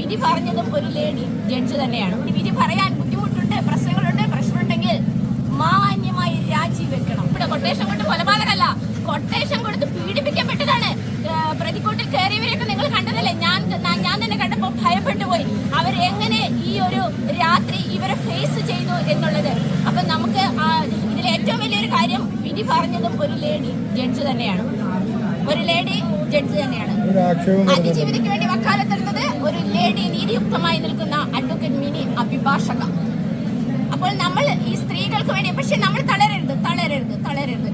വിധി പറഞ്ഞതും ഒരു ലേഡി ജഡ്ജ് തന്നെയാണ്. വിധി പറയാൻ ബുദ്ധിമുട്ടുണ്ട്, പ്രശ്നമുണ്ടെങ്കിൽ മാന്യമായി രാജിവെക്കണം. ഇവിടെ കൊട്ടേഷൻ കൊണ്ട് കൊലപാതകമല്ല, കൊട്ടേഷൻ കൊടുത്ത് പീഡിപ്പിക്കപ്പെട്ടതാണ്. പ്രതിക്കൂട്ടിൽ കയറിയവരെയൊക്കെ നിങ്ങൾ കണ്ടതല്ലേ? ഞാൻ തന്നെ കണ്ടപ്പോൾ ഭയപ്പെട്ടു പോയി. അവരെങ്ങനെ ഈ ഒരു രാത്രി ഇവരെ ഫേസ് ചെയ്തു എന്നുള്ളത്. അപ്പൊ നമുക്ക് ഇതിൽ ഏറ്റവും വലിയൊരു കാര്യം, വിധി പറഞ്ഞതും ഒരു ലേഡി ജഡ്ജ് തന്നെയാണ്. അതിജീവിതയ്ക്ക് വേണ്ടി വക്കാലത്തെടുത്തത് ഒരു ലേഡി, നീതിയുക്തമായി നിൽക്കുന്ന അഡ്വക്കേറ്റ് മിനി അഭിഭാഷക. അപ്പോൾ നമ്മൾ ഈ സ്ത്രീകൾക്ക് വേണ്ടി, പക്ഷെ നമ്മൾ തളരരുത്.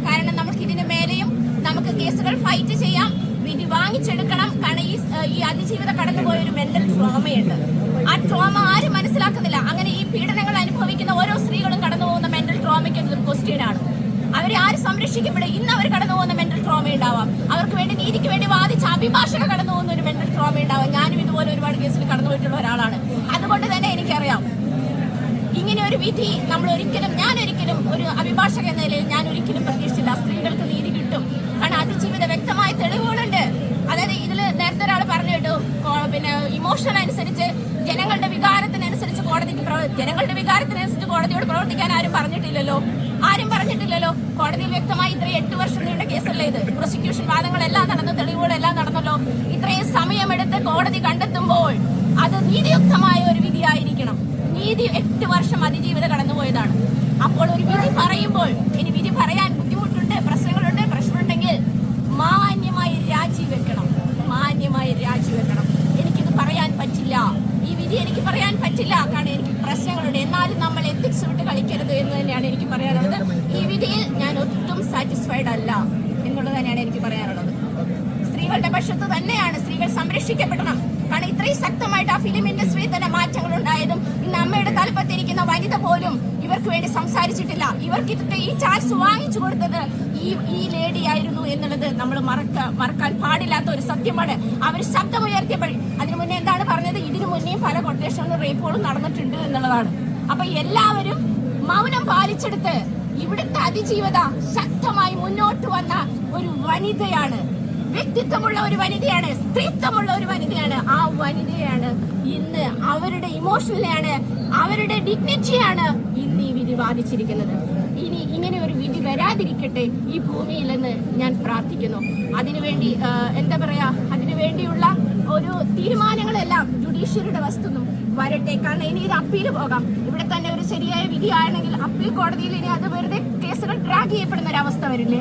കാരണം നമുക്ക് ഇതിനു മേലെയും നമുക്ക് കേസുകൾ ഫൈറ്റ് ചെയ്യാം, വിധി വാങ്ങിച്ചെടുക്കണം. കാരണം ഈ അതിജീവിത കടന്നുപോയ ഒരു മെന്റൽ ട്രോമയുണ്ട്. ആ ട്രോമ ആരും മനസ്സിലാക്കുന്നില്ല. അങ്ങനെ ഈ പീഡനങ്ങൾ അനുഭവിക്കുന്ന ഓരോ സ്ത്രീകളും കടന്നു പോകുന്ന മെന്റൽ ട്രോമയ്ക്ക് ഒരു ക്വസ്റ്റ്യൻ ആണ്. അവരെ ആര് സംരക്ഷിക്കപ്പെടും? ഇന്ന് അവർ കടന്നു പോകുന്ന മെന്റൽ ട്രോമ ഉണ്ടാവാം. അവർക്ക് വേണ്ടി, നീതിക്ക് വേണ്ടി വാദിച്ച അഭിഭാഷക കടന്നു പോകുന്ന ഒരു മെന്റൽ ട്രോമ ഉണ്ടാവാം. ഞാനും ഇതുപോലെ ഒരുപാട് കേസിൽ കടന്നു പോയിട്ടുള്ള ഒരാളാണ്. അതുകൊണ്ട് തന്നെ എനിക്കറിയാം, ഇങ്ങനെ ഒരു വിധി ഞാൻ ഒരിക്കലും ഒരു അഭിഭാഷക എന്ന നിലയിൽ ഞാൻ ഒരിക്കലും പ്രതീക്ഷിച്ചില്ല. സ്ത്രീകൾക്ക് നീതി കിട്ടും. കാരണം അതിജീവിത വ്യക്തമായ തെളിവുകളുണ്ട്. അതായത് ഇതിൽ നേരത്തെ ഒരാൾ പറഞ്ഞു കേട്ടു, പിന്നെ ഇമോഷൻ അനുസരിച്ച് ജനങ്ങളുടെ വികാരത്തിനനുസരിച്ച് കോടതിയോട് പ്രവർത്തിക്കാൻ ആരും പറഞ്ഞിട്ടില്ലല്ലോ. കോടതിയിൽ വ്യക്തമായി ഇത്രയും 8 വർഷം നീണ്ട കേസല്ലേ ഇത്. പ്രോസിക്യൂഷൻ വാദങ്ങളെല്ലാം നടന്നു, തെളിവുകളെല്ലാം നടന്നല്ലോ. ഇത്രയും സമയമെടുത്ത് കോടതി കണ്ടെത്തുമ്പോൾ അത് നീതിയുക്തമായ ഒരു വിധിയായിരിക്കണം. നീതി 8 വർഷം അതിജീവിത കടന്നുപോയതാണ്. അപ്പോൾ ഒരു വിധി പറയുമ്പോൾ, ഇനി വിധി പറയാൻ ബുദ്ധിമുട്ടുണ്ട്, പ്രശ്നമുണ്ടെങ്കിൽ മാന്യമായി രാജിവെക്കണം. എനിക്കിത് പറയാൻ പറ്റില്ല, ഈ വിധി എനിക്ക് പറയാൻ പറ്റില്ല, കാരണം എനിക്ക് പ്രശ്നങ്ങളുണ്ട്. എന്നാലും നമ്മൾ എത്തിക്സ് വിട്ട് കളിക്കരുത് എന്ന് തന്നെയാണ് എനിക്ക് പറയാനുള്ളത്. ഈ വിധിയിൽ ഞാൻ ഒട്ടും സാറ്റിസ്ഫൈഡ് അല്ല എന്നുള്ളത് തന്നെയാണ് എനിക്ക് പറയാനുള്ളത്. സ്ത്രീകളുടെ പക്ഷത്ത് തന്നെയാണ്. സ്ത്രീകൾ സംരക്ഷിക്കപ്പെടണം. കാരണം ഇത്രയും ശക്തമായിട്ട് ആ ഫിലിം ഇൻഡസ്ട്രിയിൽ തന്നെ മാറ്റങ്ങൾ ഉണ്ടായതും ഇന്ന് അമ്മയുടെ തലപ്പത്തിരിക്കുന്ന വനിത പോലും ഇവർക്ക് വേണ്ടി സംസാരിച്ചിട്ടില്ല. ഇവർക്ക് ഈ ചാൻസ് വാങ്ങിച്ചു കൊടുത്തത് ഈ ലേഡി ആയിരുന്നു എന്നുള്ളത് നമ്മൾ മറക്കാൻ പാടില്ലാത്ത ഒരു സത്യമാണ്. അവർ ശബ്ദമുയർത്തിയപ്പോൾ അതിനു മുന്നേ എന്താണ് പറഞ്ഞത്? ഇതിനു മുന്നേയും പല കൊട്ടേഷനും റേപ്പുകളും നടന്നിട്ടുണ്ട് എന്നുള്ളതാണ്. അപ്പൊ എല്ലാവരും മൗനം പാലിച്ചെടുത്ത് ഇവിടുത്തെ അതിജീവിത ശക്തമായി മുന്നോട്ട് വന്ന ഒരു വനിതയാണ്, വ്യക്തിത്വമുള്ള ഒരു വനിതയാണ്, സ്ത്രീത്വമുള്ള ഒരു വനിതയാണ്. ആ വനിതയാണ് ഇന്ന് അവരുടെ ഇമോഷനിലാണ്, അവരുടെ ഡിഗ്നിറ്റിയാണ് ഇന്ന് ഈ വിധി വാദിച്ചിരിക്കുന്നത്. ഇനി ഇങ്ങനെ ഒരു വിധി വരാതിരിക്കട്ടെ ഈ ഭൂമിയിൽ എന്ന് ഞാൻ പ്രാർത്ഥിക്കുന്നു. അതിനുവേണ്ടി അതിനുവേണ്ടിയുള്ള ഒരു തീരുമാനങ്ങളെല്ലാം ജുഡീഷ്യറിയുടെ വസ്തുന്നും വരട്ടെ. കാരണം ഇനി ഇത് അപ്പീല് പോകാം. ഇവിടെ തന്നെ ഒരു ശരിയായ വിധിയാണെങ്കിൽ അപ്പീൽ കോടതിയിൽ ഇനി അത് വെറുതെ കേസുകൾ ഡ്രാഗ് ചെയ്യപ്പെടുന്ന ഒരു അവസ്ഥ വരില്ലേ?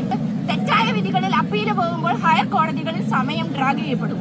തെറ്റായ വിധികളിൽ അപ്പീല് പോകുമ്പോൾ ഹയർ കോടതികളിൽ സമയം ഡ്രാഗ് ചെയ്യപ്പെടും.